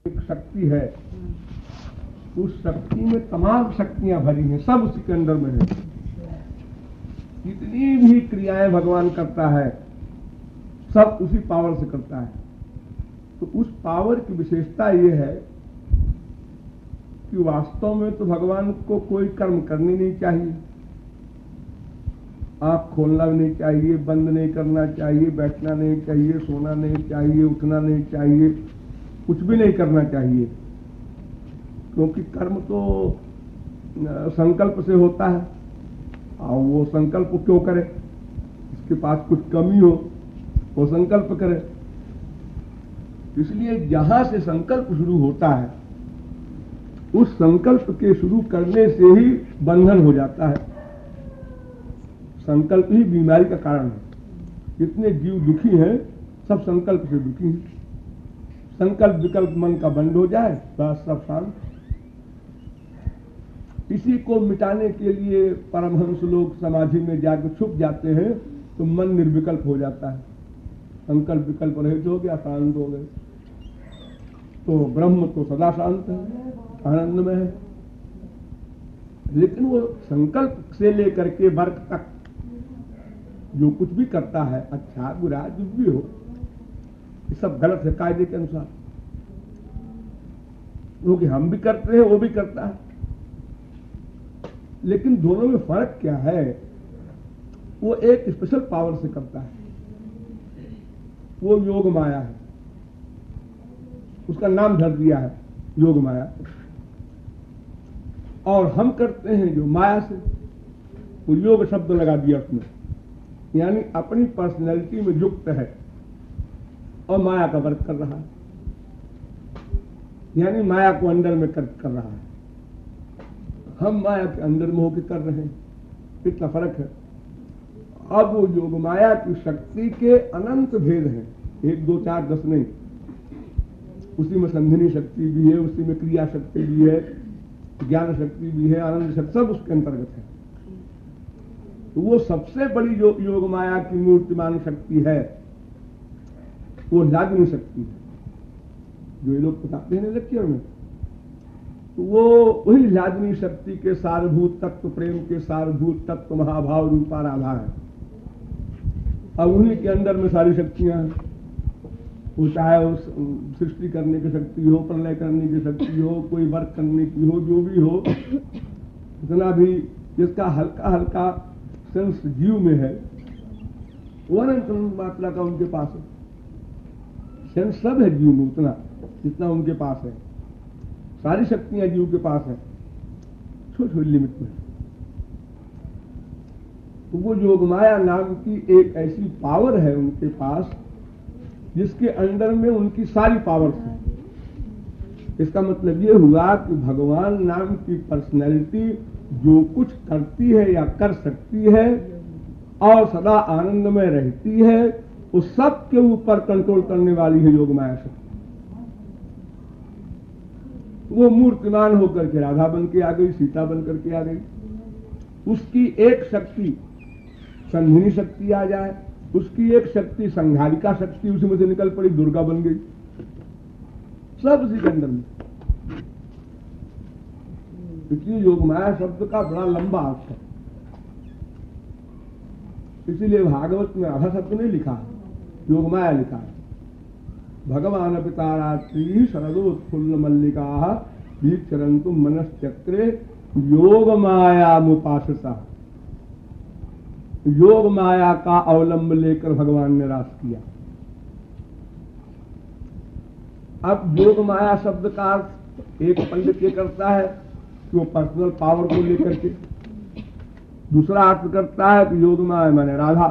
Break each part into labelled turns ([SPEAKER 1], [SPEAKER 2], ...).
[SPEAKER 1] एक शक्ति है, उस शक्ति में तमाम शक्तियां भरी हैं, सब उसी के अंदर में है। जितनी भी क्रियाएं भगवान करता है सब उसी पावर से करता है। तो उस पावर की विशेषता ये है कि वास्तव में तो भगवान को कोई कर्म करनी नहीं चाहिए, आंख खोलना भी नहीं चाहिए, बंद नहीं करना चाहिए, बैठना नहीं चाहिए, सोना नहीं चाहिए, उठना नहीं चाहिए, कुछ भी नहीं करना चाहिए, क्योंकि कर्म तो संकल्प से होता है। और वो संकल्प क्यों करे? इसके पास कुछ कमी हो वो संकल्प करे। इसलिए जहां से संकल्प शुरू होता है उस संकल्प के शुरू करने से ही बंधन हो जाता है। संकल्प ही बीमारी का कारण है। जितने जीव दुखी हैं सब संकल्प से दुखी हैं। संकल्प विकल्प मन का बंद हो जाए बस सब शांत। इसी को मिटाने के लिए परमहंस लोग समाधि में जाकर छुप जाते हैं तो मन निर्विकल्प हो जाता है, संकल्प विकल्प रहित हो गया, शांत हो गए। तो ब्रह्म तो सदा शांत है, आनंद में है। लेकिन वो संकल्प से लेकर के वर्ग तक जो कुछ भी करता है, अच्छा बुरा जो भी हो, ये सब गलत है कायदे के अनुसार। क्योंकि हम भी करते हैं वो भी करता है, लेकिन दोनों में फर्क क्या है? वो एक स्पेशल पावर से करता है, वो योग माया है, उसका नाम धर दिया है योग माया। और हम करते हैं जो माया से, वो योग शब्द लगा दिया उसमें, यानी अपनी पर्सनैलिटी में युक्त है और माया का वर्क कर रहा है, यानी माया को अंडर में कर रहा है। हम माया के अंदर में होकर कर रहे हैं, इतना फर्क है। अब वो योग माया की शक्ति के अनंत भेद हैं, 1 2 4 10 नहीं। उसी में संधिनी शक्ति भी है, उसी में क्रिया शक्ति भी है, ज्ञान शक्ति भी है, आनंद शक्ति, सब उसके अंतर्गत है। तो वो सबसे बड़ी जो योग माया की मूर्तिमान शक्ति है वो लादनी शक्ति है, जो ये लोग बताते हैं लेक्चर में। तो वो वही लादनी शक्ति के सारभूत तत्व, प्रेम के सारभूत तत्व, महाभाव रूपा राधा है। अब उन्हीं के अंदर में सारी शक्तियां हैं। वो चाहे उस सृष्टि करने की शक्ति हो, प्रलय करने की शक्ति हो, कोई वर्क करने की हो, जो भी हो, इतना भी जिसका हल्का हल्का सेंस जीव में है वो अनंत मात्रा का उनके पास है। सेंस सब है जीव में उतना जितना उनके पास है, सारी शक्तियां जीव के पास है, छोटी छोटी लिमिट में। तो वो योग माया नाम की एक ऐसी पावर है उनके पास जिसके अंदर में उनकी सारी पावर्स है। इसका मतलब ये हुआ कि भगवान नाम की पर्सनैलिटी जो कुछ करती है या कर सकती है और सदा आनंद में रहती है, उस सब के ऊपर कंट्रोल करने वाली है योग माया शक्ति। वो मूर्तिमान होकर के राधा बन के आ गई, सीता बन करके आ गई। उसकी एक शक्ति संधिनी शक्ति आ जाए, उसकी एक शक्ति संघारिका शक्ति उसी में से निकल पड़ी, दुर्गा बन गई, सब उसी के अंदर में। इसलिए योग माया शब्द का बड़ा लंबा अर्थ है। इसीलिए भागवत में आधा शब्द नहीं लिखा है, योग माया लिखा है। भगवान पिता रात्रि शरदोत्फुल्ल मल्लिका दीक्षरन्तु मनश्चक्रे योग माया मुपासता। योग माया का अवलंब लेकर भगवान ने रास किया। अब योग माया शब्द का अर्थ एक पंडित ये करता है कि वो पर्सनल पावर को लेकर के, दूसरा अर्थ करता है कि योग माया माने राधा,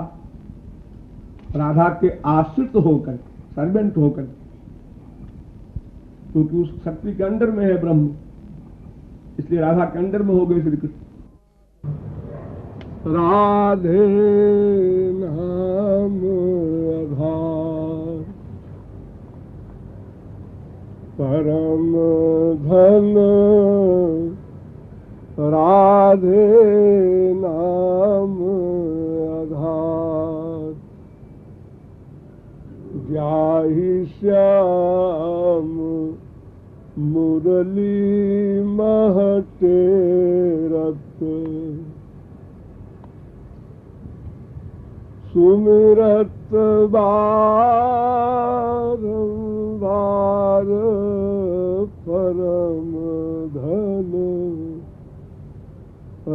[SPEAKER 1] राधा के आश्रित होकर, सर्वेंट होकर, क्योंकि उस शक्ति के अंडर में है ब्रह्म, इसलिए राधा के अंडर में हो गए श्री कृष्ण। राधे नाम आधार परम धन, राधे नाम आधार जाहि श्याम मुरली महते रत सुमिरत बारंबार परम धन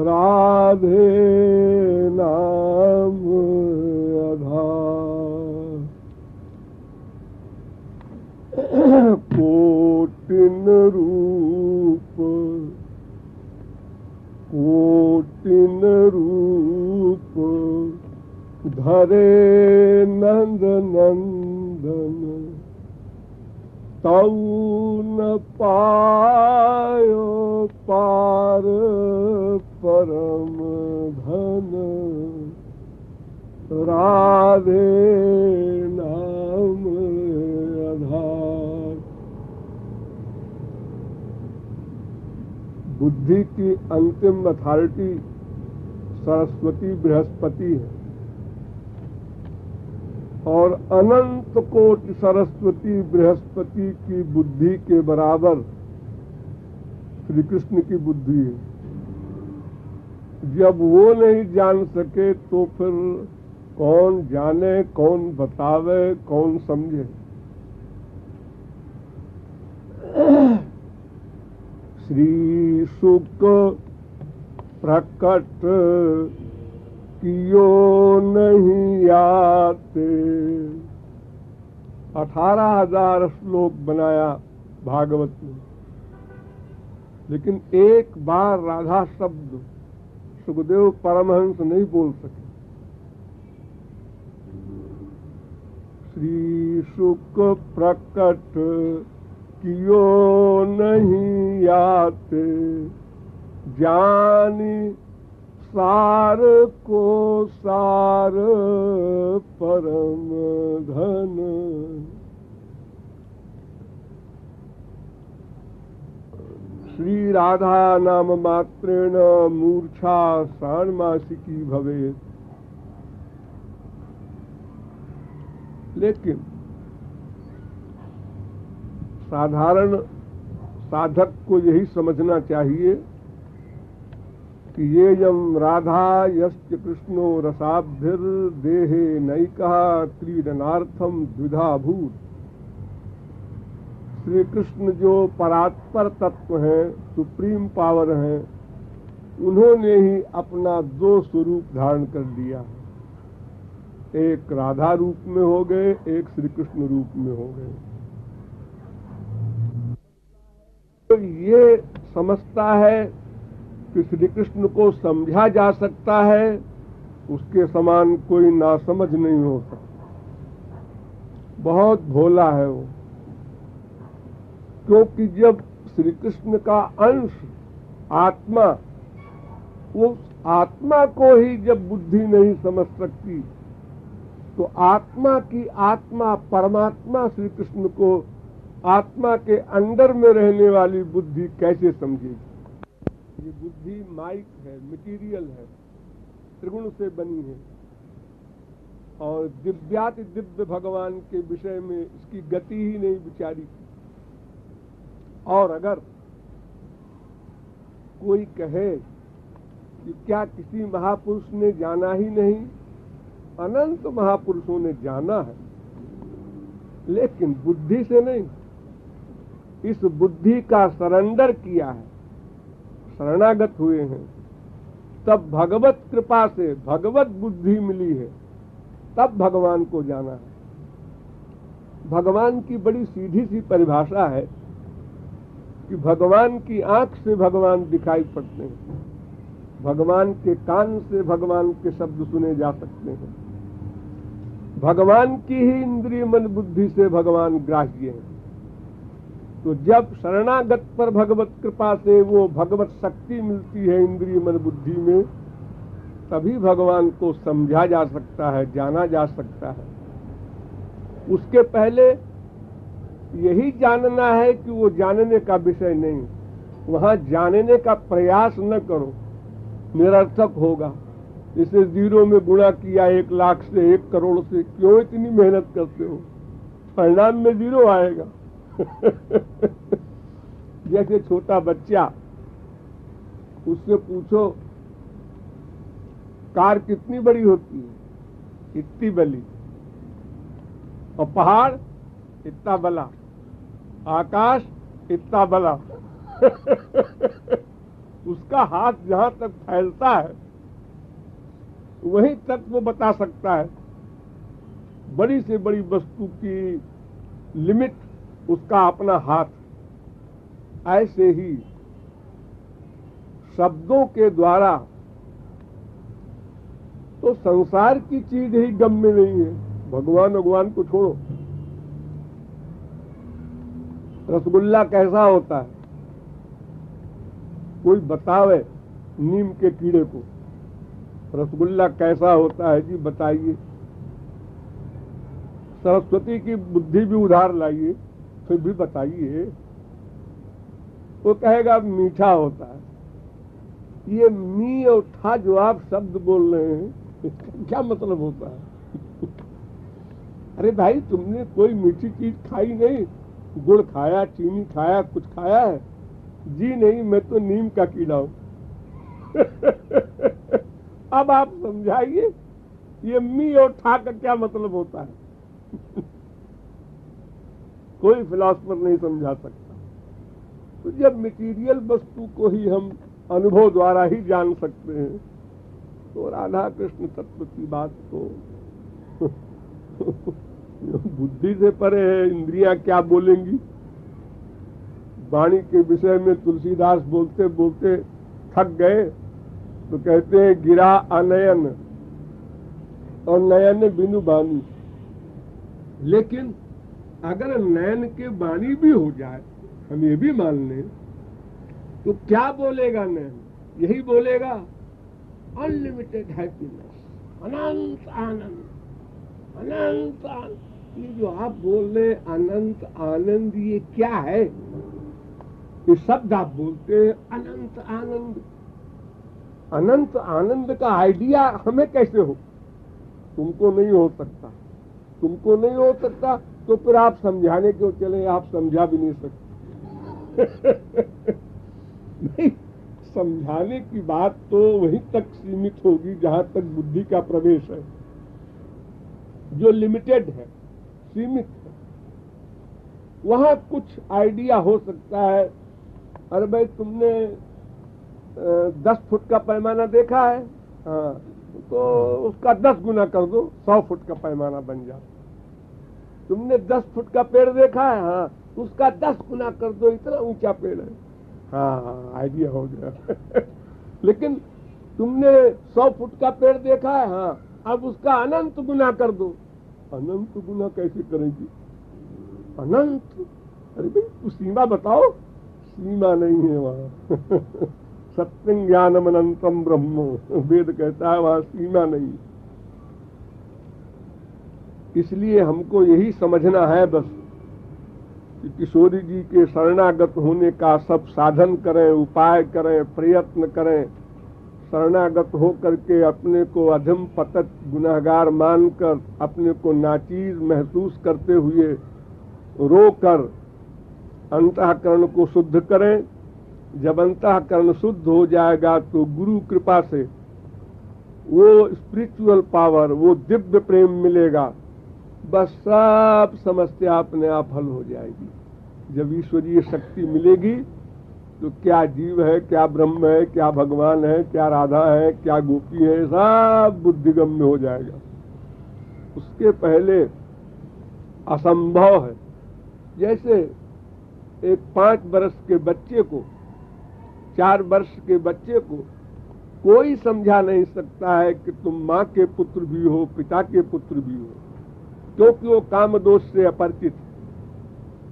[SPEAKER 1] राधे नाम आधार। कोटिन रूप धरे नंद नंदन तौ न पायो पार परम धन राधे नाम आधार। बुद्धि की अंतिम अथॉरिटी सरस्वती बृहस्पति है और अनंत कोटि सरस्वती बृहस्पति की बुद्धि के बराबर श्री कृष्ण की बुद्धि है। जब वो नहीं जान सके तो फिर कौन जाने, कौन बतावे, कौन समझे। श्री शुक प्रकट कियो नहीं आते। 18,000 श्लोक बनाया भागवत में, लेकिन एक बार राधा शब्द सुखदेव परमहंस नहीं बोल सके। श्री शुक प्रकट कियो नहीं आते, जानी सार को सार परम धन। श्री राधा नाम मात्रेण मूर्छा षाण्मासिकी भवेत्। लेकिन साधारण साधक को यही समझना चाहिए कि ये यम राधा यश्च कृष्णो रसाभ्यर देहे नैकः क्रीडनार्थम द्विधा भूत। श्री कृष्ण जो परात्पर तत्व हैं, सुप्रीम पावर हैं, उन्होंने ही अपना 2 स्वरूप धारण कर दिया। एक राधा रूप में हो गए, एक श्री कृष्ण रूप में हो गए। तो ये समझता है कि श्री कृष्ण को समझा जा सकता है, उसके समान कोई नासमझ नहीं हो सकता। बहुत भोला है वो, क्योंकि जब श्री कृष्ण का अंश आत्मा, वो आत्मा को ही जब बुद्धि नहीं समझ सकती, तो आत्मा की आत्मा परमात्मा श्री कृष्ण को आत्मा के अंदर में रहने वाली बुद्धि कैसे समझेगी। ये बुद्धि माइक है, मटीरियल है, त्रिगुण से बनी है और दिव्याति दिव्य भगवान के विषय में इसकी गति ही नहीं विचारी थी। और अगर कोई कहे कि क्या किसी महापुरुष ने जाना ही नहीं, अनंत महापुरुषों ने जाना है, लेकिन बुद्धि से नहीं। इस बुद्धि का सरेंडर किया है, शरणागत हुए हैं, तब भगवत कृपा से भगवत बुद्धि मिली है, तब भगवान को जाना है। भगवान की बड़ी सीधी सी परिभाषा है कि भगवान की आंख से भगवान दिखाई पड़ते हैं, भगवान के कान से भगवान के शब्द सुने जा सकते हैं, भगवान की ही इंद्रिय मन बुद्धि से भगवान ग्राह्य है। तो जब शरणागत पर भगवत कृपा से वो भगवत शक्ति मिलती है इंद्रिय मन बुद्धि में, तभी भगवान को समझा जा सकता है, जाना जा सकता है। उसके पहले यही जानना है कि वो जानने का विषय नहीं, वहां जानने का प्रयास न करो, निरर्थक होगा। इसे 0 में गुणा किया 1 लाख से 1 करोड़ से, क्यों इतनी मेहनत करते हो, परिणाम में 0 आएगा। जैसे छोटा बच्चा, उससे पूछो कार कितनी बड़ी होती है, इतनी बड़ी, और पहाड़ इतना बड़ा, आकाश इतना बड़ा। उसका हाथ जहां तक फैलता है वहीं तक वो बता सकता है। बड़ी से बड़ी वस्तु की लिमिट उसका अपना हाथ। ऐसे ही शब्दों के द्वारा तो संसार की चीज ही गम्य नहीं है। भगवान को छोड़ो। रसगुल्ला कैसा होता है, कोई बतावे नीम के कीड़े को, रसगुल्ला कैसा होता है जी बताइए। सरस्वती की बुद्धि भी उधार लाइए, फिर भी बताइए। वो कहेगा मीठा होता है। ये मी और ठा जो आप शब्द बोल रहे हैं, इसका क्या मतलब होता है? अरे भाई, तुमने कोई मीठी चीज खाई नहीं? गुड़ खाया, चीनी खाया, कुछ खाया है? जी नहीं, मैं तो नीम का कीड़ा हूं। अब आप समझाइए ये मी और ठा का क्या मतलब होता है? कोई फिलॉसफर नहीं समझा सकता। तो जब मटेरियल वस्तु को ही हम अनुभव द्वारा ही जान सकते हैं, तो राधा कृष्ण तत्व की बात तो बुद्धि से परे है। इंद्रियां क्या बोलेंगी? वाणी के विषय में तुलसीदास बोलते बोलते थक गए तो कहते हैं गिरा अनयन और नयन बिनु बानी। लेकिन अगर नयन के बानी भी हो जाए, हम ये भी मान लें, तो क्या बोलेगा नयन? यही बोलेगा अनलिमिटेड हैप्पीनेस, अनंत आनंद, अनंत आनंद। ये जो आप बोल रहे अनंत आनंद, ये क्या है? ये शब्द आप बोलते हैं अनंत आनंद। अनंत आनंद का आइडिया हमें कैसे हो? तुमको नहीं हो सकता। तुमको नहीं हो सकता तो फिर आप समझाने क्यों चले? आप समझा भी नहीं सकते। नहीं, समझाने की बात तो वहीं तक सीमित होगी जहां तक बुद्धि का प्रवेश है, जो लिमिटेड है, सीमित है। वहां कुछ आइडिया हो सकता है। अरे भाई, तुमने 10 फुट का पैमाना देखा है? हाँ, तो उसका 10 गुना कर दो, 100 फुट का पैमाना बन जाए। तुमने 10 फुट का पेड़ देखा है? हाँ, उसका 10 गुना कर दो, इतना ऊंचा पेड़ है। हाँ, आइडिया हो गया। लेकिन तुमने 100 फुट का पेड़ देखा है? हाँ, अब उसका अनंत गुना कर दो। अनंत गुना कैसे करेंगी? अनंत? अरे भाई, तू सीमा बताओ। सीमा नहीं है वहां। सत्यं ज्ञानम अनंतम ब्रह्म, वेद कहता है, वहां सीमा नहीं। इसलिए हमको यही समझना है बस कि किशोरी जी के शरणागत होने का सब साधन करें, उपाय करें, प्रयत्न करें। शरणागत हो करके अपने को अधम पतत गुनहगार मानकर अपने को नाचीज महसूस करते हुए रोकर अंतःकरण को शुद्ध करें। जब अंतःकरण शुद्ध हो जाएगा तो गुरु कृपा से वो स्पिरिचुअल पावर, वो दिव्य प्रेम मिलेगा। बस सब समस्या अपने आप हल हो जाएगी। जब ईश्वरीय शक्ति मिलेगी तो क्या जीव है, क्या ब्रह्म है, क्या भगवान है, क्या राधा है, क्या गोपी है, सब बुद्धिगम्य हो जाएगा। उसके पहले असंभव है। जैसे एक 5 वर्ष के बच्चे को, 4 वर्ष के बच्चे को कोई समझा नहीं सकता है कि तुम माँ के पुत्र भी हो, पिता के पुत्र भी हो, क्योंकि वो काम दोष से अपरिचित।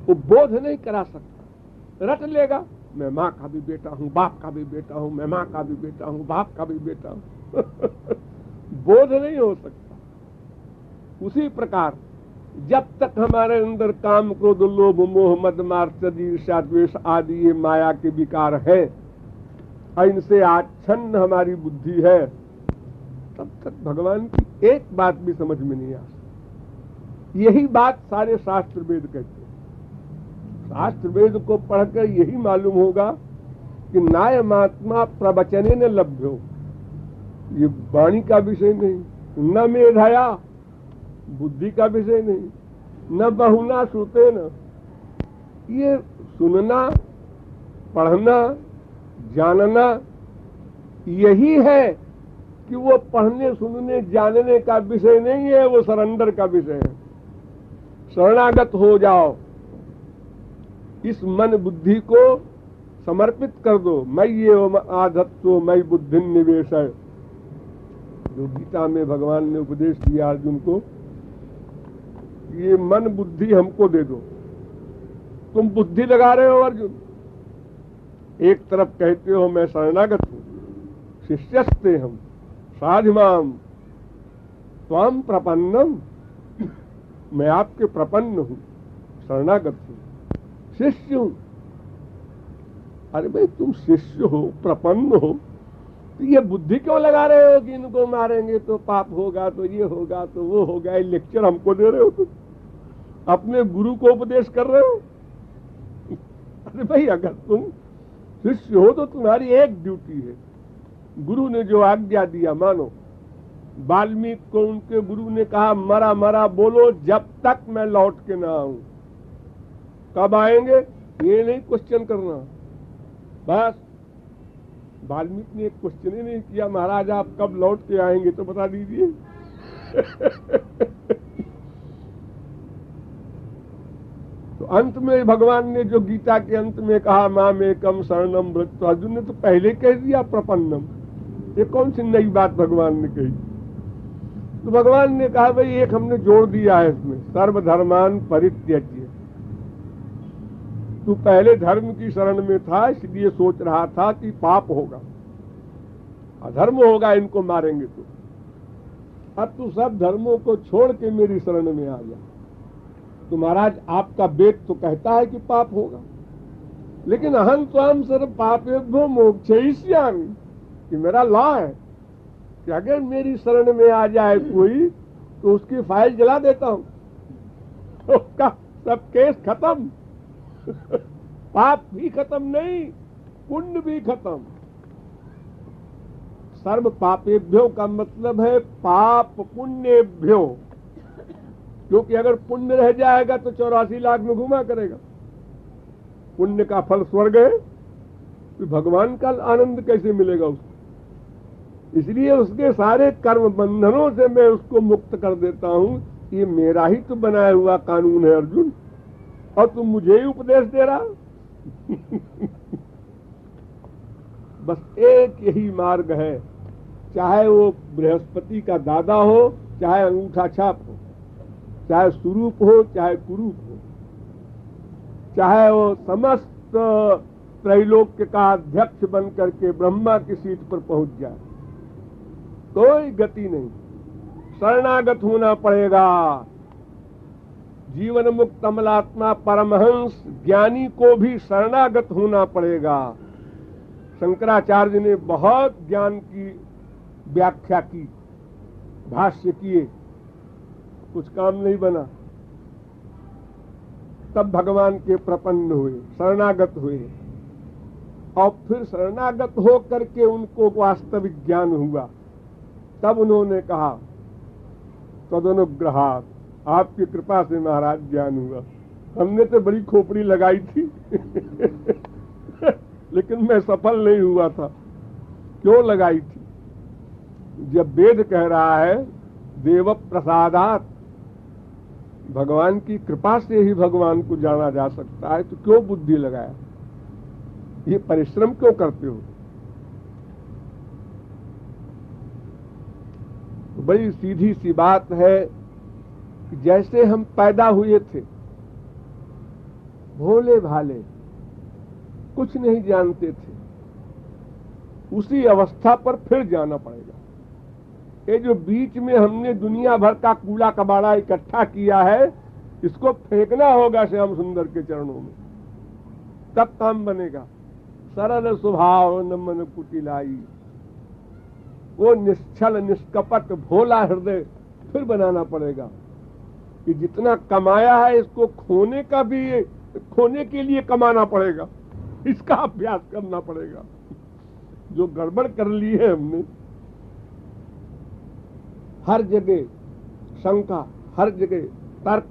[SPEAKER 1] वो बोध नहीं करा सकता। रट लेगा, मैं माँ का भी बेटा हूँ, बाप का भी बेटा हूँ, मैं माँ का भी बेटा हूँ, बाप का भी बेटा हूँ। बोध नहीं हो सकता। उसी प्रकार जब तक हमारे अंदर काम, क्रोध, लोभ, मोह, मद, मात्सर्य, ईर्ष्या, द्वेष आदि ये माया के विकार है, इनसे आच्छन्न हमारी बुद्धि है, तब तक भगवान की एक बात भी समझ में नहीं आ सकती। यही बात सारे शास्त्र वेद कहते हैं। शास्त्र वेद को पढ़कर यही मालूम होगा कि नायमात्मा प्रवचने न लभ्यो, ये वाणी का विषय नहीं, न मेधाया बुद्धि का विषय नहीं, न बहुना श्रुते न। ये सुनना, पढ़ना, जानना यही है कि वो पढ़ने सुनने जानने का विषय नहीं है, वो सरेंडर का विषय है। शरणागत हो जाओ, इस मन बुद्धि को समर्पित कर दो। मैं ये आधत्तो मैं बुद्धि निवेश है, जो गीता में भगवान ने उपदेश दिया अर्जुन को, ये मन बुद्धि हमको दे दो। तुम बुद्धि लगा रहे हो अर्जुन, एक तरफ कहते हो मैं शरणागत हूं, शिष्यस्ते हम साधिमाम त्वाम प्रपन्नम, मैं आपके प्रपन्न हूं, शरणागत हूं, शिष्य हूं। अरे भाई तुम शिष्य हो, प्रपन्न हो, तो ये बुद्धि क्यों लगा रहे हो कि इनको मारेंगे तो पाप होगा, तो ये होगा, तो वो होगा। ये लेक्चर हमको दे रहे हो, तुम अपने गुरु को उपदेश कर रहे हो। अरे भाई अगर तुम शिष्य हो तो तुम्हारी एक ड्यूटी है, गुरु ने जो आज्ञा दिया मानो। वाल्मीकि को उनके गुरु ने कहा मरा मरा बोलो जब तक मैं लौट के ना आऊं। कब आएंगे ये नहीं क्वेश्चन करना। बस वाल्मीकि ने एक क्वेश्चन ही नहीं किया, महाराज आप कब लौट के आएंगे तो बता दीजिए। तो अंत में भगवान ने जो गीता के अंत में कहा माम एकम शरणम व्रज, तो अर्जुन ने तो पहले कह दिया प्रपन्नम। ये कौन सी नई बात भगवान ने कही? तो भगवान ने कहा भाई एक हमने जोड़ दिया है इसमें, सर्वधर्मान परित्यज्य। तू पहले धर्म की शरण में था, इसलिए सोच रहा था कि पाप होगा, अधर्म होगा, इनको मारेंगे तो। अब तू सब धर्मों को छोड़ के मेरी शरण में आ जा। तो महाराज आपका वेद तो कहता है कि पाप होगा, लेकिन अहं त्वाम सर्व पापेभ्यो मोक्षयिष्यामि, कि मेरा लॉ है कि अगर मेरी शरण में आ जाए कोई तो उसकी फाइल जला देता हूं, उसका सब केस खत्म। पाप भी खत्म नहीं, पुण्य भी खत्म। सर्व पापेभ्यो का मतलब है पाप पुण्यभ्यो, क्योंकि अगर पुण्य रह जाएगा तो 84 लाख में घुमा करेगा। पुण्य का फल स्वर्ग है, तो भगवान का आनंद कैसे मिलेगा उसको? इसलिए उसके सारे कर्म बंधनों से मैं उसको मुक्त कर देता हूं। ये मेरा ही तो बनाया हुआ कानून है अर्जुन, और तुम मुझे ही उपदेश दे रहा। बस एक यही मार्ग है, चाहे वो बृहस्पति का दादा हो, चाहे अंगूठा छाप हो, चाहे स्वरूप हो, चाहे कुरूप हो, चाहे वो समस्त त्रैलोक्य का अध्यक्ष बन करके ब्रह्मा की सीट पर पहुंच जाए, कोई गति नहीं। शरणागत होना पड़ेगा। जीवन मुक्त अमलात्मा परमहंस ज्ञानी को भी शरणागत होना पड़ेगा। शंकराचार्य ने बहुत ज्ञान की व्याख्या की, भाष्य किए, कुछ काम नहीं बना। तब भगवान के प्रपन्न हुए, शरणागत हुए, और फिर शरणागत हो करके उनको वास्तविक ज्ञान हुआ। तब उन्होंने कहा तदनुग्रहात्, आपकी कृपा से महाराज ज्ञान हुआ। हमने तो बड़ी खोपड़ी लगाई थी लेकिन मैं सफल नहीं हुआ था। क्यों लगाई थी? जब वेद कह रहा है देव प्रसादात, भगवान की कृपा से ही भगवान को जाना जा सकता है, तो क्यों बुद्धि लगाया? ये परिश्रम क्यों करते हो? तो बड़ी सीधी सी बात है कि जैसे हम पैदा हुए थे भोले भाले, कुछ नहीं जानते थे, उसी अवस्था पर फिर जाना पड़ेगा। ये जो बीच में हमने दुनिया भर का कूड़ा कबाड़ा इकट्ठा किया है, इसको फेंकना होगा श्याम सुंदर के चरणों में, तब काम बनेगा। सरल स्वभाव न मन कुटिलाई, वो निश्चल निष्कपट भोला हृदय फिर बनाना पड़ेगा कि जितना कमाया है इसको खोने का भी खोने के लिए कमाना पड़ेगा, इसका अभ्यास करना पड़ेगा। जो गड़बड़ कर ली है हमने, हर जगह शंका, हर जगह तर्क।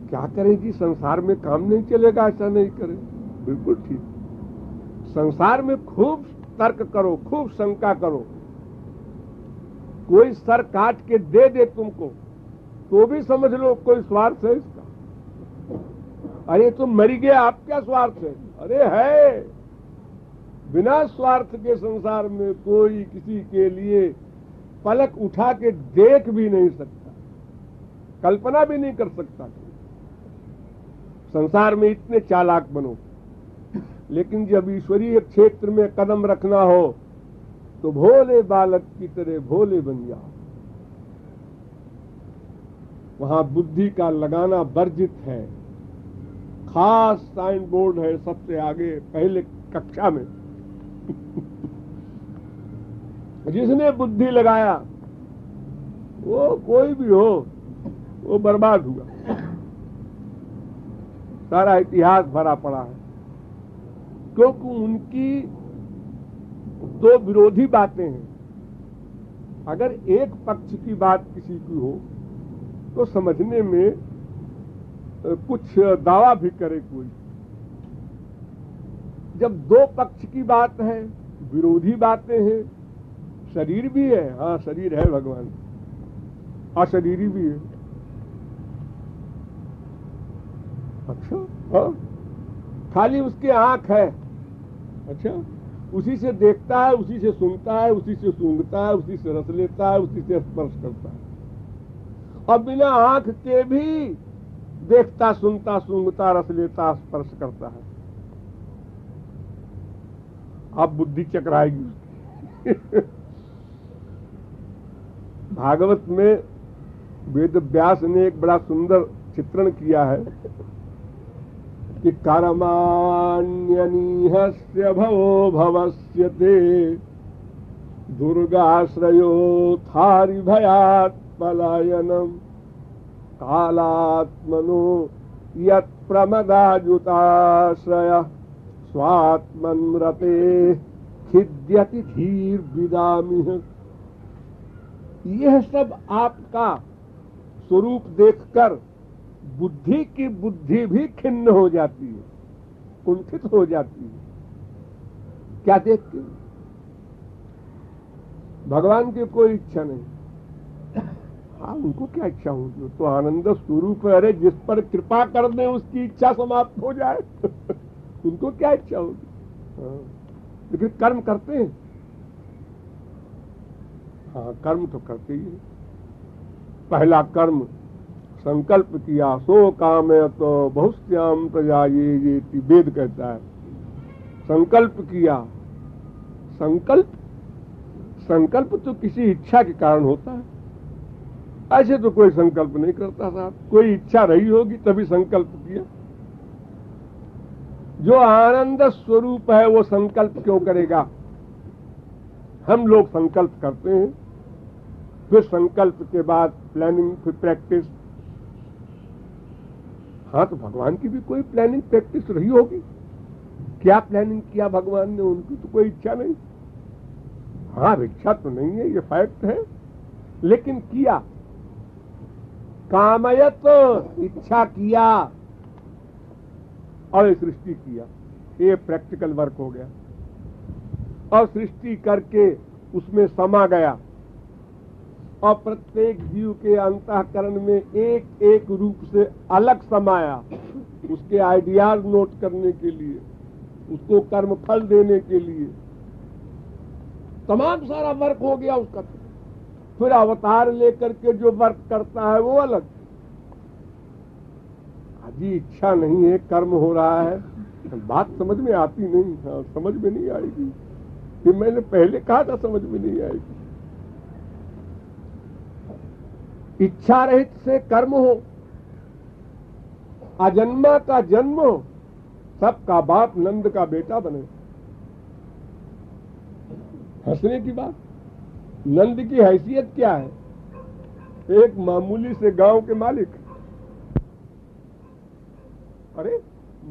[SPEAKER 1] क्या करें जी, संसार में काम नहीं चलेगा, ऐसा नहीं करें। बिल्कुल ठीक, संसार में खूब तर्क करो, खूब शंका करो। कोई सर काट के दे दे तुमको तो भी समझ लो कोई स्वार्थ है इसका। अरे तुम मर गए, आप क्या स्वार्थ है? अरे है, बिना स्वार्थ के संसार में कोई किसी के लिए पलक उठा के देख भी नहीं सकता, कल्पना भी नहीं कर सकता। संसार में इतने चालाक बनो, लेकिन जब ईश्वरीय क्षेत्र में कदम रखना हो तो भोले बालक की तरह भोले बन जाओ। वहां बुद्धि का लगाना वर्जित है। खास साइन बोर्ड है सबसे आगे पहले कक्षा में जिसने बुद्धि लगाया वो कोई भी हो, वो बर्बाद हुआ। सारा इतिहास भरा पड़ा है, क्योंकि उनकी दो विरोधी बातें हैं। अगर एक पक्ष की बात किसी की हो तो समझने में कुछ दावा भी करे कोई। जब दो पक्ष की बात है, विरोधी बातें हैं, शरीर भी है, हाँ शरीर है भगवान, अशरीरी भी है। अच्छा, हाँ, खाली उसके आंख है, अच्छा, उसी से देखता है, उसी से सुनता है, उसी से सूंघता है, उसी से रस लेता है, उसी से स्पर्श करता है। अब बिना आंख के भी देखता, सुनता, सूंघता, रस लेता, स्पर्श करता है। अब बुद्धि चकराएगी भागवत में वेद व्यास ने एक बड़ा सुंदर चित्रण किया है कि कर्माण्यनीहस्य भवो भवस्य ते दुर्गाश्रयो थारि भयात् पलायनम कालात्मनो यत् प्रमदायुताश्रय स्वात्मन्रते खिद्यति धीर विदामिह। यह सब आपका स्वरूप देखकर बुद्धि की बुद्धि भी खिन्न हो जाती है, कुंठित हो जाती है। क्या देखते? भगवान की कोई इच्छा नहीं। हाँ, उनको क्या इच्छा होगी? तो आनंद स्वरूप है। अरे जिस पर कृपा कर दे उसकी इच्छा समाप्त हो जाए उनको क्या इच्छा होगी? हाँ, लेकिन कर्म करते हैं। हाँ, कर्म तो करते ही है। पहला कर्म संकल्प किया, सो कामय तो बहुश्याम प्रजा ये वेद कहता है। संकल्प किया, संकल्प तो किसी इच्छा के कारण होता है। ऐसे तो कोई संकल्प नहीं करता साहब, कोई इच्छा रही होगी तभी संकल्प किया। जो आनंद स्वरूप है वो संकल्प क्यों करेगा? हम लोग संकल्प करते हैं, फिर संकल्प के बाद प्लानिंग, फिर प्रैक्टिस। हाँ, तो भगवान की भी कोई प्लानिंग प्रैक्टिस रही होगी। क्या प्लानिंग किया भगवान ने? उनकी तो कोई इच्छा नहीं। हाँ, इच्छा तो नहीं है, ये फैक्ट है, लेकिन किया। कामयत, इच्छा किया और सृष्टि किया। ये प्रैक्टिकल वर्क हो गया। और सृष्टि करके उसमें समा गया और प्रत्येक जीव के अंतःकरण में एक एक रूप से अलग समाया, उसके आइडियाज नोट करने के लिए, उसको कर्म फल देने के लिए। तमाम सारा वर्क हो गया उसका। फिर अवतार लेकर के जो वर्क करता है वो अलग। अभी इच्छा नहीं है, कर्म हो रहा है, बात समझ में आती नहीं। हाँ, समझ में नहीं आएगी। ये मैंने पहले कहा था, समझ में नहीं आएगी। इच्छा रहित से कर्म हो, अजन्मा का जन्म हो, सबका बाप नंद का बेटा बने। हंसने की बात, नंद की हैसियत क्या है? एक मामूली से गांव के मालिक, अरे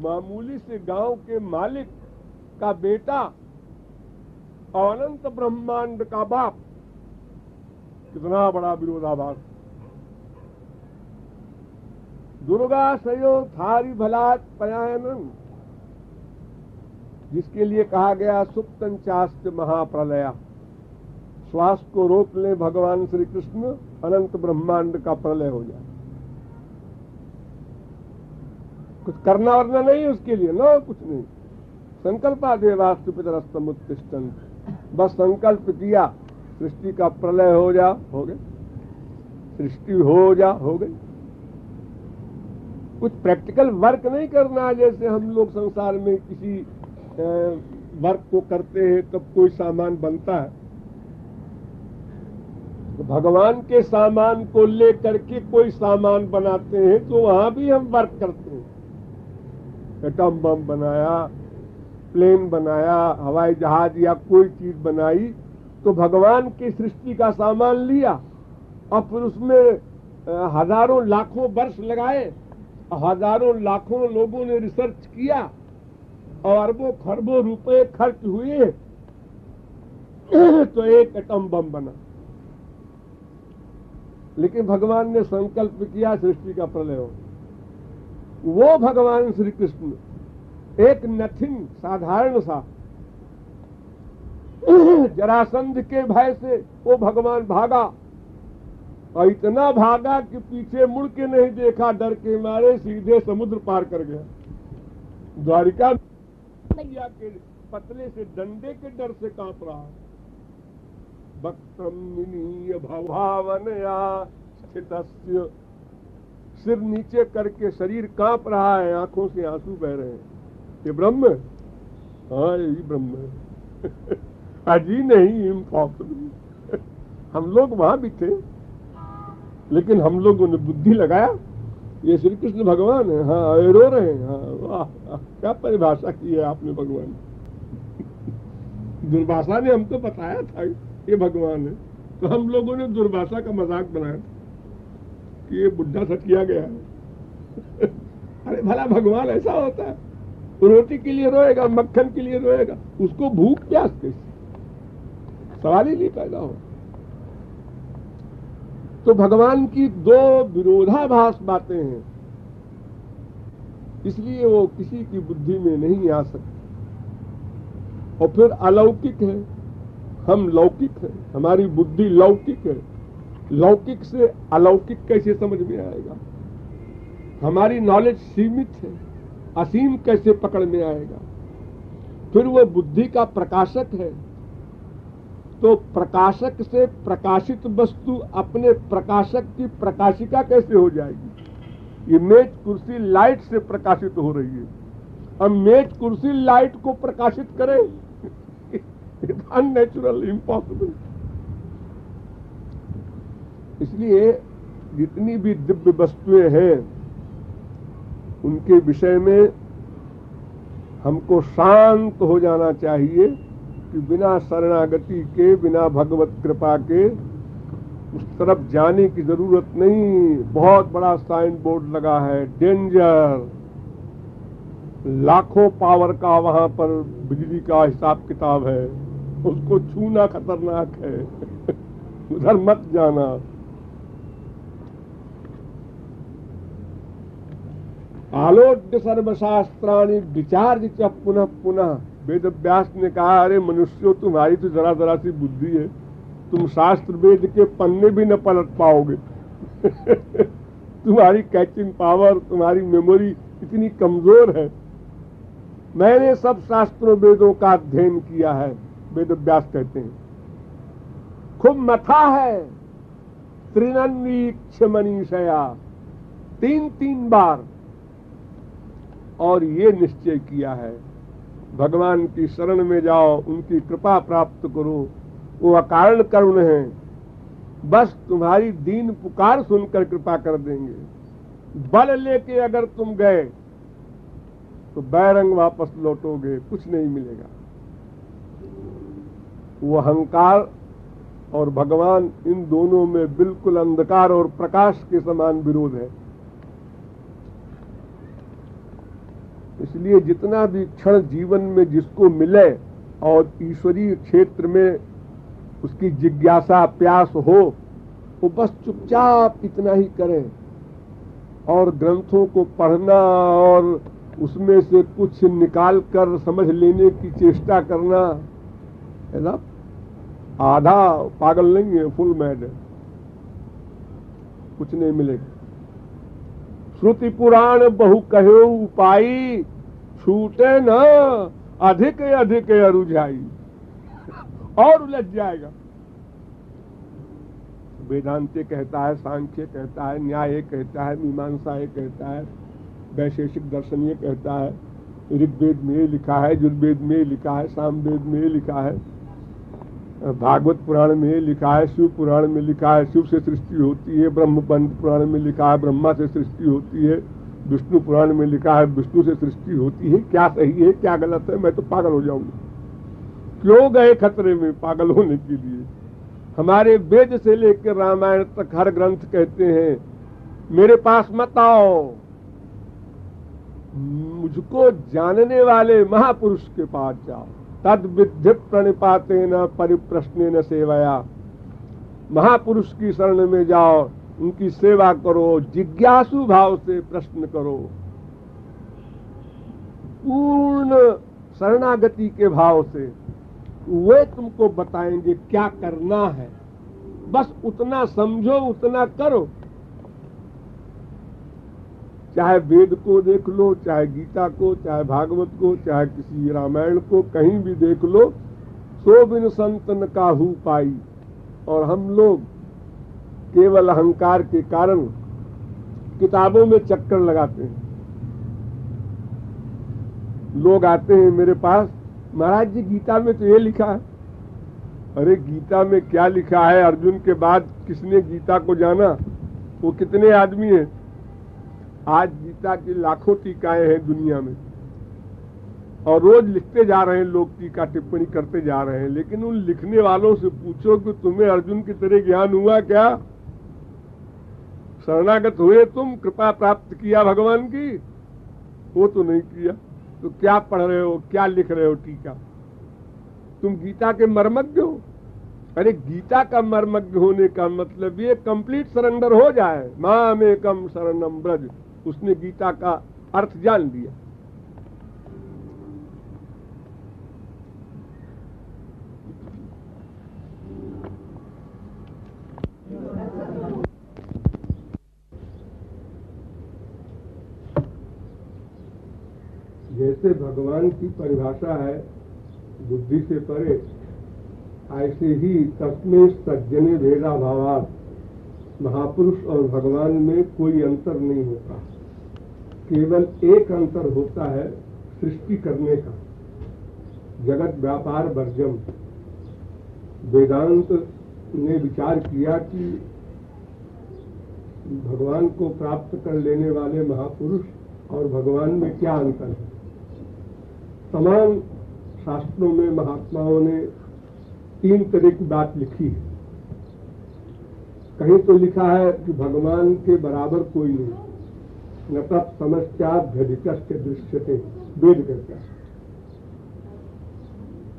[SPEAKER 1] मामूली से गांव के मालिक का बेटा और अनंत ब्रह्मांड का बाप, कितना बड़ा विरोधाभास। दुर्गा सयो थारी भलात पयानन, जिसके लिए कहा गया सुप्तन चास्त महाप्रलया, श्वास को रोक ले भगवान श्री कृष्ण, अनंत ब्रह्मांड का प्रलय हो जाए। कुछ करना वरना नहीं उसके लिए, नो कुछ नहीं। संकल्पा देवास्तु पितरस्तम उत्तिष्ठन्, बस संकल्प किया सृष्टि का प्रलय हो जा, हो गए। सृष्टि हो जा, हो गई। कुछ प्रैक्टिकल वर्क नहीं करना, जैसे हम लोग संसार में किसी वर्क को करते हैं तब कोई सामान बनता है। तो भगवान के सामान को लेकर के कोई सामान बनाते हैं तो वहां भी हम वर्क करते हैं। एटम बम बनाया, प्लेन बनाया, हवाई जहाज या कोई चीज बनाई, तो भगवान की सृष्टि का सामान लिया और फिर उसमें हजारों लाखों वर्ष लगाए, हजारों लाखों लोगों ने रिसर्च किया और अरबों खरबों रुपए खर्च हुए तो एक एटम बम बना। लेकिन भगवान ने संकल्प किया सृष्टि का प्रलय हो। वो भगवान श्री कृष्ण एक नथिंग, साधारण सा, जरासंध के भय से वो भगवान भागा और इतना भागा कि पीछे मुड़ के नहीं देखा, डर के मारे सीधे समुद्र पार कर गया। द्वारिका के पतले से डंडे के डर से कांप रहा। वक्त्रमिनीय भावनया स्थितस्य, सिर नीचे करके शरीर कांप रहा है, आंखों से आंसू बह रहे हैं। ये ब्रह्म, हाँ यही ब्रह्म है। अजी नहीं, इम्पॉसिबल। हम लोग वहां भी थे, लेकिन हम लोगों ने बुद्धि लगाया ये श्री कृष्ण भगवान है। हाँ रो रहे हैं। हाँ वाह, क्या परिभाषा की है आपने भगवान। दुर्भाषा ने हमको बताया था ये भगवान है, तो हम लोगों ने दुर्भाषा का मजाक बनाया कि ये बुढ़ा सटिया गया है। अरे भला भगवान ऐसा होता है? रोटी के लिए रोएगा, मक्खन के लिए रोएगा, उसको भूख प्यास कैसी? सवाल ही नहीं पैदा हो। तो भगवान की दो विरोधाभास बातें हैं, इसलिए वो किसी की बुद्धि में नहीं आ सकती। और फिर अलौकिक है, हम लौकिक हैं, हमारी बुद्धि लौकिक है। लौकिक से अलौकिक कैसे समझ में आएगा? हमारी नॉलेज सीमित है, असीम कैसे पकड़ में आएगा? फिर वो बुद्धि का प्रकाशक है, तो प्रकाशक से प्रकाशित वस्तु अपने प्रकाशक की प्रकाशिका कैसे हो जाएगी? ये मेज कुर्सी लाइट से प्रकाशित हो रही है, अब मेज कुर्सी लाइट को प्रकाशित करे? Unnatural, impossible. इसलिए जितनी भी दिव्य वस्तुएं हैं उनके विषय में हमको शांत हो जाना चाहिए कि बिना शरणागति के, बिना भगवत कृपा के उस तरफ जाने की जरूरत नहीं। बहुत बड़ा साइन बोर्ड लगा है, डेंजर, लाखों पावर का वहां पर बिजली का हिसाब किताब है, उसको छूना खतरनाक है। उधर मत जाना। आलोड्य सर्वशास्त्राणि विचार्य च पुनः पुनः। वेद व्यास ने कहा, अरे मनुष्यों, तुम्हारी तो जरा जरा सी बुद्धि है, तुम शास्त्र वेद के पन्ने भी न पलट पाओगे। तुम्हारी कैचिंग पावर, तुम्हारी मेमोरी इतनी कमजोर है। मैंने सब शास्त्रों वेदों का अध्ययन किया है, वेद व्यास कहते हैं, खूब मथा है। त्रिनन्वीक्ष मनीषया, 3 बार, और ये निश्चय किया है भगवान की शरण में जाओ, उनकी कृपा प्राप्त करो। वो अकारण करुण है, बस तुम्हारी दीन पुकार सुनकर कृपा कर देंगे। बल लेके अगर तुम गए तो बैरंग वापस लौटोगे, कुछ नहीं मिलेगा। वो अहंकार और भगवान, इन दोनों में बिल्कुल अंधकार और प्रकाश के समान विरोध है। इसलिए जितना भी क्षण जीवन में जिसको मिले और ईश्वरीय क्षेत्र में उसकी जिज्ञासा प्यास हो, वो बस चुपचाप इतना ही करें। और ग्रंथों को पढ़ना और उसमें से कुछ निकाल कर समझ लेने की चेष्टा करना है ना, आधा पागल नहीं है, फुल मैड है, कुछ नहीं मिलेगा। श्रुति पुराण बहु कहे उपाई, छूटे न अधिक अधिक अरुझाई, और उलझ जाएगा। वेदांत कहता है, सांख्य कहता है, न्याय कहता है, मीमांसा कहता है, वैशेषिक दर्शन ये कहता है, ऋग्वेद में लिखा है, यजुर्वेद में लिखा है, सामवेद में लिखा है, भागवत पुराण में लिखा है, शिव पुराण में लिखा है शिव से सृष्टि होती है, ब्रह्म पुराण में लिखा है ब्रह्मा से सृष्टि होती है, विष्णु पुराण में लिखा है विष्णु से सृष्टि होती है। क्या सही है क्या गलत है, मैं तो पागल हो जाऊंगा। क्यों गए खतरे में पागल होने के लिए? हमारे वेद से लेकर रामायण तक हर ग्रंथ कहते हैं मेरे पास मत आओ, मुझको जानने वाले महापुरुष के पास जाओ। तद विद्धि प्रणिपातेन परिप्रश्नेन सेवया, महापुरुष की शरण में जाओ, उनकी सेवा करो, जिज्ञासु भाव से प्रश्न करो, पूर्ण शरणागति के भाव से। वे तुमको बताएंगे क्या करना है, बस उतना समझो, उतना करो। चाहे वेद को देख लो, चाहे गीता को, चाहे भागवत को, चाहे किसी रामायण को, कहीं भी देख लो, सो बिन संतन काहू पाई। और हम लोग केवल अहंकार के कारण किताबों में चक्कर लगाते हैं। लोग आते हैं मेरे पास, महाराज जी गीता में तो ये लिखा है। अरे गीता में क्या लिखा है? अर्जुन के बाद किसने गीता को जाना? वो कितने आदमी हैं? आज गीता की लाखों टीकाएं हैं दुनिया में, और रोज लिखते जा रहे हैं लोग, टीका टिप्पणी करते जा रहे हैं। लेकिन उन लिखने वालों से पूछो कि तुम्हें अर्जुन की तरह ज्ञान हुआ क्या? शरणागत हुए तुम? कृपा प्राप्त किया भगवान की? वो तो नहीं किया। तो क्या पढ़ रहे हो, क्या लिख रहे हो टीका? तुम गीता के मर्मज्ञ हो? अरे गीता का मर्मज्ञ होने का मतलब ये कंप्लीट सरेंडर हो जाए। माम एकम शरणम ब्रज, उसने गीता का अर्थ जान लिया। जैसे भगवान की परिभाषा है बुद्धि से परे, ऐसे ही तस्मै सज्जने भेदा भावात्, महापुरुष और भगवान में कोई अंतर नहीं होता। केवल एक अंतर होता है सृष्टि करने का। जगत व्यापार वर्जम। वेदांत ने विचार किया कि भगवान को प्राप्त कर लेने वाले महापुरुष और भगवान में क्या अंतर है। तमाम शास्त्रों में महात्माओं ने तीन तरह की बात लिखी है। कहीं तो लिखा है कि भगवान के बराबर कोई नहीं, न तत् समस्याभ्यधिकस्य दृश्यते, वेद कहता है।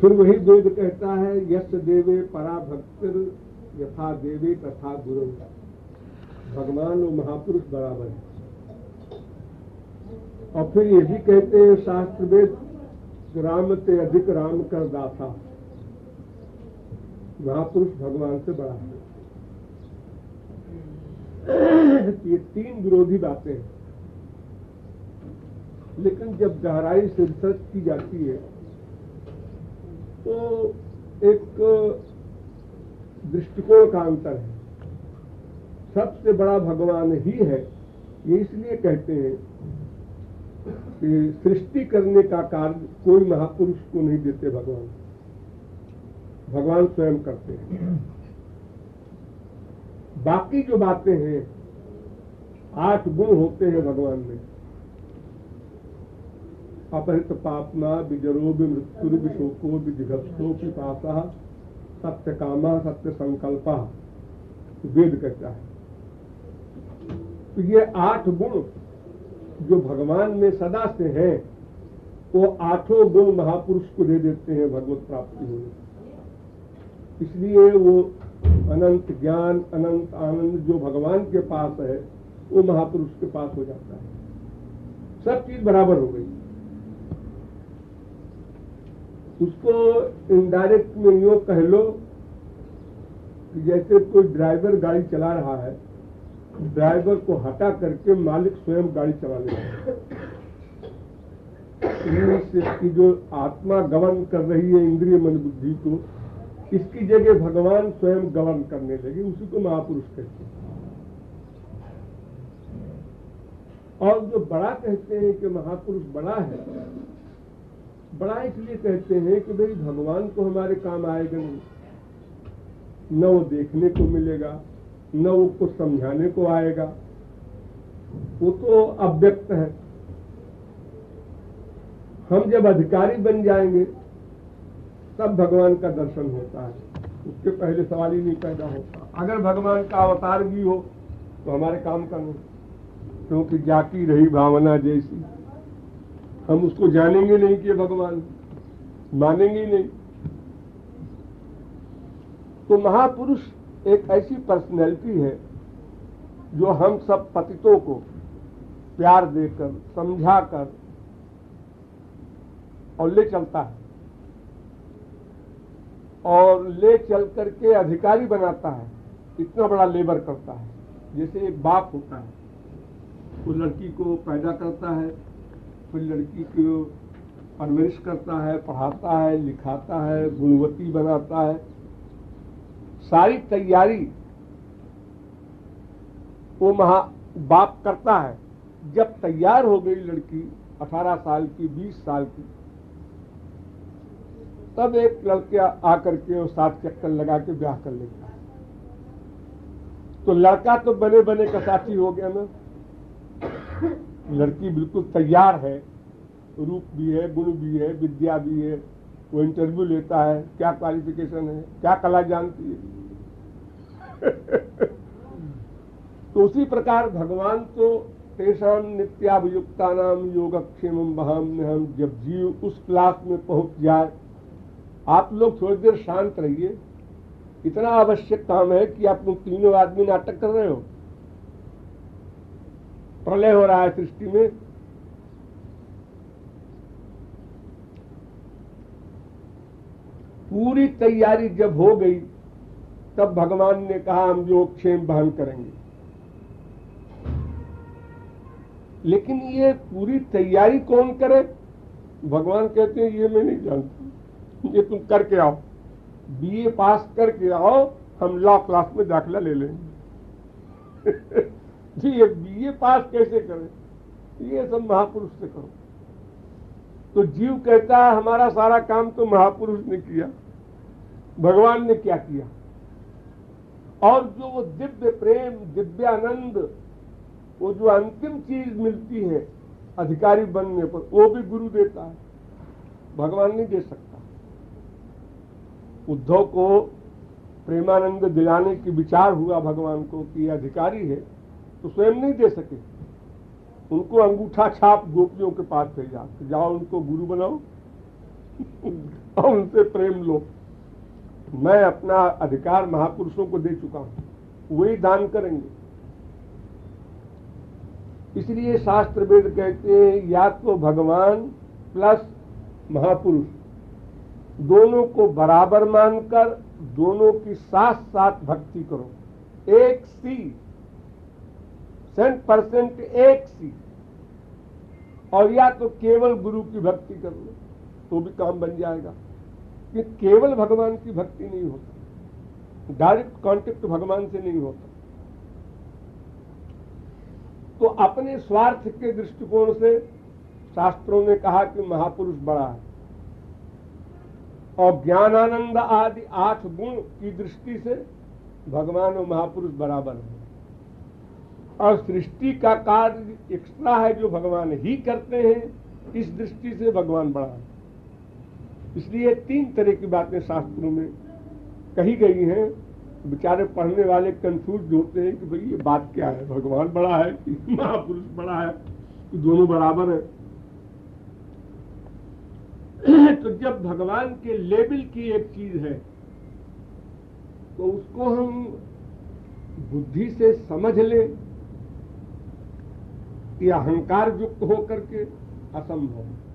[SPEAKER 1] फिर वही वेद कहता है यस्य देवे परा भक्तिर यथा देवे तथा गुरु, भगवान और महापुरुष बराबर है। और फिर ये भी कहते हैं शास्त्र वेद, राम ते अधिक राम कर दाता, महापुरुष भगवान से बड़ा है। ये तीन विरोधी बातें हैं। लेकिन जब गहराई से रिसर्च की जाती है तो एक दृष्टिकोण का अंतर है। सबसे बड़ा भगवान ही है। ये इसलिए कहते हैं कि सृष्टि करने का कार्य कोई महापुरुष को नहीं देते भगवान, भगवान स्वयं करते हैं। बाकी जो बातें हैं, 8 गुण होते हैं भगवान में। अपहृत पापना विजरो विमृत्यु विशोको विजिघप्सो पिपासा सत्य कामा सत्य संकल्पा, वेद कहता है। तो ये 8 गुण जो भगवान में सदा से हैं, वो 8 गुण महापुरुष को दे देते हैं भगवत प्राप्ति होने। इसलिए वो अनंत ज्ञान, अनंत आनंद जो भगवान के पास है वो महापुरुष के पास हो जाता है। सब चीज बराबर हो गई। उसको इनडायरेक्ट में यूं कह लो कि जैसे कोई ड्राइवर गाड़ी चला रहा है, ड्राइवर को हटा करके मालिक स्वयं गाड़ी चला लेगा। इसकी जो आत्मा गवर्न कर रही है इंद्रिय मन बुद्धि को, इसकी जगह भगवान स्वयं गवर्न करने लगे, उसी को महापुरुष कहते हैं। और जो बड़ा कहते हैं कि महापुरुष बड़ा है, बड़ा इसलिए कहते हैं कि भाई भगवान को हमारे काम आएगा नहीं, न वो देखने को मिलेगा, न वो कुछ समझाने को आएगा, वो तो अव्यक्त है। हम जब अधिकारी बन जाएंगे तब भगवान का दर्शन होता है, उसके पहले सवाल ही नहीं पैदा होता। अगर भगवान का अवतार भी हो तो हमारे काम का नहीं, क्योंकि जाकी रही भावना जैसी, हम उसको जानेंगे नहीं कि भगवान, मानेंगे नहीं। तो महापुरुष एक ऐसी पर्सनैलिटी है जो हम सब पतितों को प्यार देकर, समझाकर और ले चलता है, और ले चल करके अधिकारी बनाता है। इतना बड़ा लेबर करता है। जैसे एक बाप होता है, वो लड़की को पैदा करता है, फिर लड़की को परवरिश करता है, पढ़ाता है, लिखाता है, गुणवती बनाता है, सारी तैयारी वो बाप करता है। जब तैयार हो गई लड़की 18 साल की, 20 साल की, तब एक लड़के आकर के वो 7 चक्कर लगा के ब्याह कर लेता है। तो लड़का तो बने बने का साथी हो गया ना। लड़की बिल्कुल तैयार है, रूप भी है, गुण भी है, विद्या भी है, वो इंटरव्यू लेता है, क्या क्वालिफिकेशन है, क्या कला जानती है। तो उसी प्रकार भगवान तो तेषाम नित्याभियुक्तानाम योगक्षेमम वहाम्यहम, जब जीव उस क्लास में पहुंच जाए। आप लोग थोड़ी देर शांत रहिए, इतना आवश्यक काम है कि आप लोग तीनों आदमी नाटक कर रहे हो। प्रलय हो रहा है सृष्टि में, पूरी तैयारी जब हो गई तब भगवान ने कहा हम योगक्षेम वहन करेंगे। लेकिन ये पूरी तैयारी कौन करे? भगवान कहते हैं ये मैं नहीं जानता, ये तुम करके आओ, बीए पास करके आओ, हम लॉ क्लास में दाखिला ले लेंगे। जी ये बीए पास कैसे करें? ये सब महापुरुष से करो। तो जीव कहता है हमारा सारा काम तो महापुरुष ने किया, भगवान ने क्या किया? और जो वो दिव्य प्रेम, दिव्यानंद, वो जो अंतिम चीज मिलती है अधिकारी बनने पर, वो भी गुरु देता है, भगवान नहीं दे सकता। उद्धव को प्रेमानंद दिलाने की विचार हुआ भगवान को कि अधिकारी है, तो स्वयं नहीं दे सके। उनको अंगूठा छाप गोपियों के पास भेजा, जाओ उनको गुरु बनाओ और उनसे प्रेम लो। मैं अपना अधिकार महापुरुषों को दे चुका हूं, वही दान करेंगे। इसलिए शास्त्र वेद कहते हैं या तो भगवान प्लस महापुरुष दोनों को बराबर मानकर दोनों की साथ साथ भक्ति करो। एक सी 100% एक सी, और या तो केवल गुरु की भक्ति कर लो तो भी काम बन जाएगा। कि केवल भगवान की भक्ति नहीं होती, डायरेक्ट कांटेक्ट भगवान से नहीं होता। तो अपने स्वार्थ के दृष्टिकोण से शास्त्रों ने कहा कि महापुरुष बड़ा है, और ज्ञानानंद आदि 8 गुण की दृष्टि से भगवान और महापुरुष बराबर है। और सृष्टि का कार्य एक्स्ट्रा है जो भगवान ही करते हैं, इस दृष्टि से भगवान बड़ा है। इसलिए 3 तरह की बातें शास्त्रों में कही गई हैं। बेचारे पढ़ने वाले कंफ्यूज होते हैं कि भाई ये बात क्या है, भगवान बड़ा है कि महापुरुष बड़ा है कि दोनों बराबर है। तो जब भगवान के लेवल की एक चीज है तो उसको हम बुद्धि से समझ लें या अहंकार युक्त होकर के असंभव।